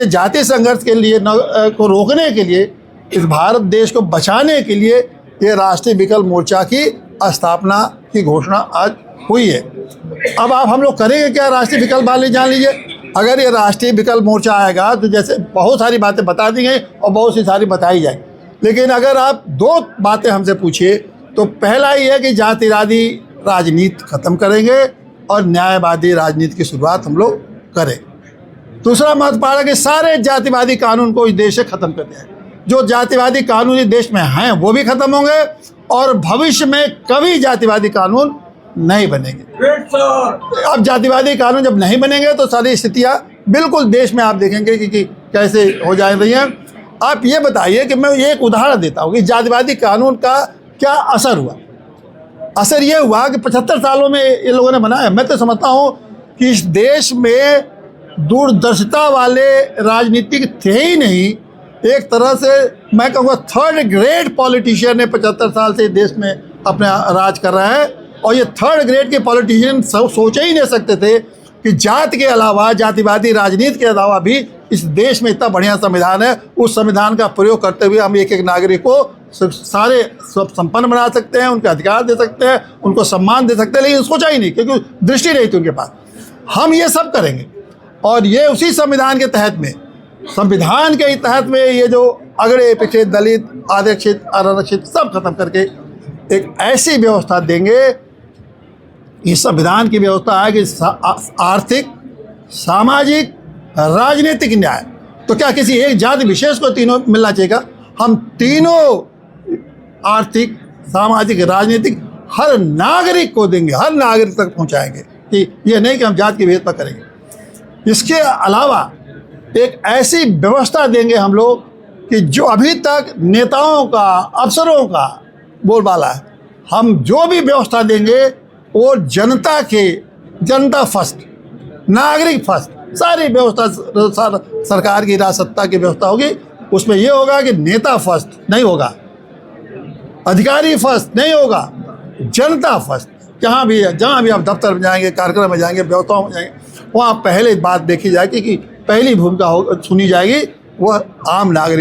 जातीय संघर्ष के लिए को रोकने के लिए, इस भारत देश को बचाने के लिए ये राष्ट्रीय विकल्प मोर्चा की स्थापना की घोषणा आज हुई है। अब आप हम लोग करेंगे क्या राष्ट्रीय विकल्प वाले, जान लीजिए। अगर ये राष्ट्रीय विकल्प मोर्चा आएगा तो जैसे बहुत सारी बातें बता दी गई और बहुत सी सारी बताई जाए, लेकिन अगर आप दो बातें हमसे पूछिए तो पहला ये है कि जातिवादी राजनीति खत्म करेंगे और न्यायवादी राजनीति की शुरुआत हम लोग करें। दूसरा महत्वपूर्ण है कि सारे जातिवादी कानून को इस देश से खत्म कर दिया है। जो जातिवादी कानून इस देश में हैं वो भी खत्म होंगे और भविष्य में कभी जातिवादी कानून नहीं बनेंगे। अब जातिवादी कानून जब नहीं बनेंगे तो सारी स्थितियां बिल्कुल देश में आप देखेंगे कि कैसे हो जा रही हैं। आप ये बताइए कि मैं ये एक उदाहरण देता हूँ कि जातिवादी कानून का क्या असर हुआ। असर ये हुआ कि 75 सालों में ये लोगों ने बनाया। मैं तो समझता हूँ कि इस देश में दूरदर्शिता वाले राजनीतिक थे ही नहीं। एक तरह से मैं कहूँगा थर्ड ग्रेड पॉलिटिशियन ने 75 साल से देश में अपना राज कर रहा है, और ये थर्ड ग्रेड के पॉलिटिशियन सोच ही नहीं सकते थे कि जात के अलावा, जातिवादी राजनीति के अलावा भी इस देश में इतना बढ़िया संविधान है, उस संविधान का प्रयोग करते हुए हम एक एक नागरिक को सारे सब संपन्न बना सकते हैं, उनके अधिकार दे सकते हैं, उनको सम्मान दे सकते हैं। लेकिन सोचा ही नहीं क्योंकि दृष्टि नहीं थी उनके पास। हम ये सब करेंगे और ये उसी संविधान के तहत में, संविधान के तहत में ये जो अगड़े पिछड़े दलित, आरक्षित, अनारक्षित सब खत्म करके एक ऐसी व्यवस्था देंगे। इस संविधान की व्यवस्था है कि आर्थिक, सामाजिक, राजनीतिक न्याय। तो क्या किसी एक जाति विशेष को तीनों मिलना चाहिए? हम तीनों आर्थिक, सामाजिक, राजनीतिक हर नागरिक को देंगे, हर नागरिक तक पहुंचाएंगे। कि ये नहीं कि हम जात के भेद पर करेंगे। इसके अलावा एक ऐसी व्यवस्था देंगे हम लोग कि जो अभी तक नेताओं का, अफसरों का बोलबाला है, हम जो भी व्यवस्था देंगे वो जनता के, जनता फर्स्ट, नागरिक फर्स्ट, सारी व्यवस्था सरकार की राज सत्ता की व्यवस्था होगी। उसमें ये होगा कि नेता फर्स्ट नहीं होगा, अधिकारी फर्स्ट नहीं होगा, जनता फर्स्ट। जहाँ भी आप दफ्तर में जाएंगे, कार्यक्रम में जाएंगे, व्यवस्थाओं में जाएंगे, वहाँ पहले बात देखी जाएगी कि पहली भूमिका सुनी जाएगी वह आम नागरिक